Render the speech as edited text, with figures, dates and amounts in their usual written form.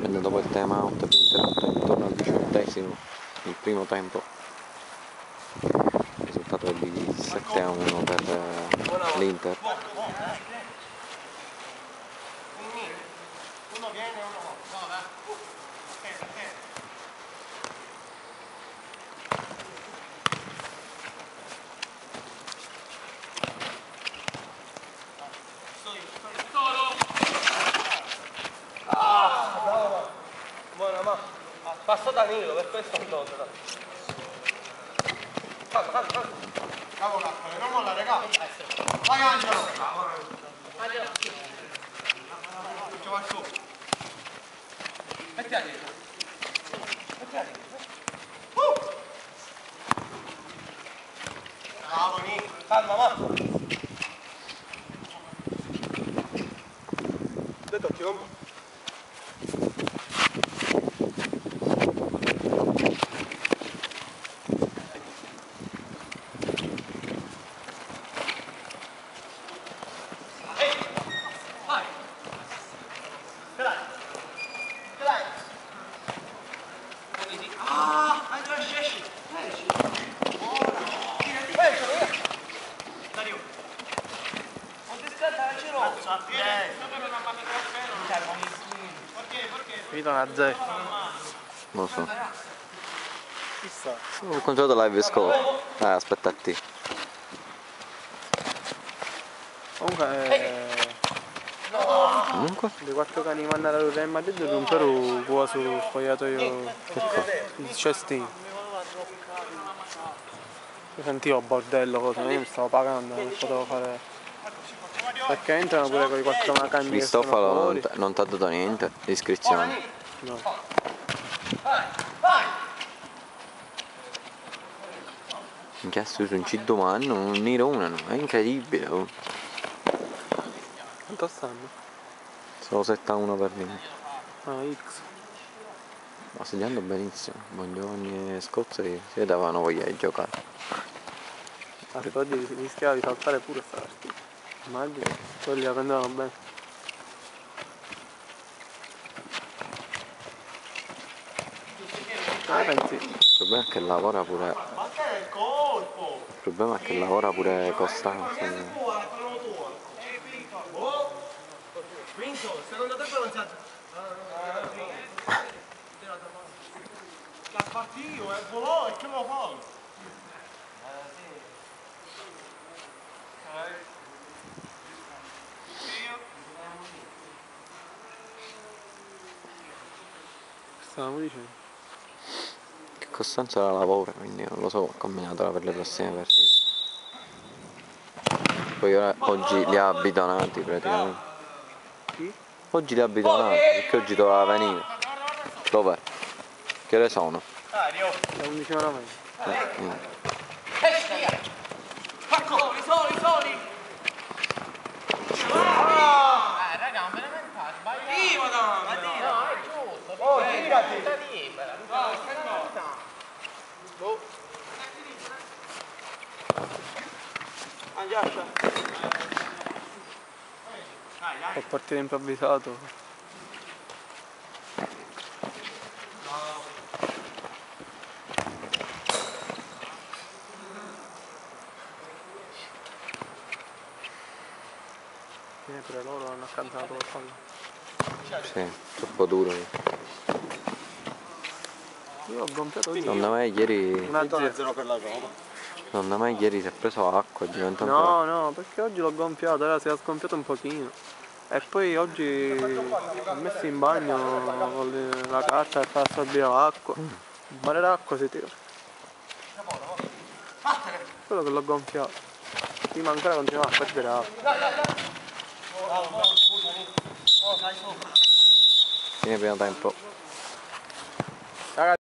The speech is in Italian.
prende dopo il time out, interrotto intorno al 18esimo il primo tempo. Il risultato è di 7-1 per l'Inter. Uno viene e uno no. Perché? Buona, ma passa Danilo, per questo è un dono. Calma. Cavolo, non molla, regà. Vai Angelo. Angelo. Ci va su. Metti a dietro. Bravo, Nico. Calma, ma. Detto chiunque. Vito una zero. Non lo so. Chissà. Ho controlato live score. Aspetta a te. Comunque dei 4 cani mandati al Real Madrid e un Perù qua sul spogliatoio il cestino. Io sentivo bordello cosa, io mi stavo pagando, non potevo fare. Perché entrano pure con i 4 macagni che sono Cristofalo fuori. non ti ha dato niente di iscrizione. No. Minchia, su un C2 anno, un Niro 1, è incredibile. Oh. Quanto stanno? Solo 7-1 per l'Inter. Ah, X. Ma segnando benissimo. Boglioni e Scozzeri si davano voglia di giocare. Oggi rischiava di saltare pure sta partita. Immagino, quelli la prendevano bene. Pensi? Il problema è che lavora pure. Il problema è che lavora pure Costanzo. Secondo te non si l'ha partito, volò e che lo fa? Stavamo dicendo. Che Costanzo la lavora, quindi non lo so, ho combinato per le prossime partite. Poi ora, oggi li ha abitonati praticamente. Chi? Oggi li ha abitonati, perché oggi doveva venire. Dov'è? Che ore sono? Da 11 ore meno. Niente. Soli! Raga, non me ne fate, sbagliato. Sì, madonna! No, è giusto. Oh, girati! Tutta libera. Boh. Andiascia. Ho partito improvvisato. Pure loro hanno accantonato il fallo. Sì, troppo duro. Io ho gonfiato oggi. Secondo me ieri. 1-0 per la Roma. Secondo me ieri si è preso acqua e diventa un po'. No, perché oggi l'ho gonfiato, ora si è sgonfiato un pochino. E poi oggi ho messo in bagno con la carta per far assorbire l'acqua. Un mare d'acqua si tira. Quello che l'ho gonfiato. Prima ancora continuava a perdere acqua. Fine primo tempo.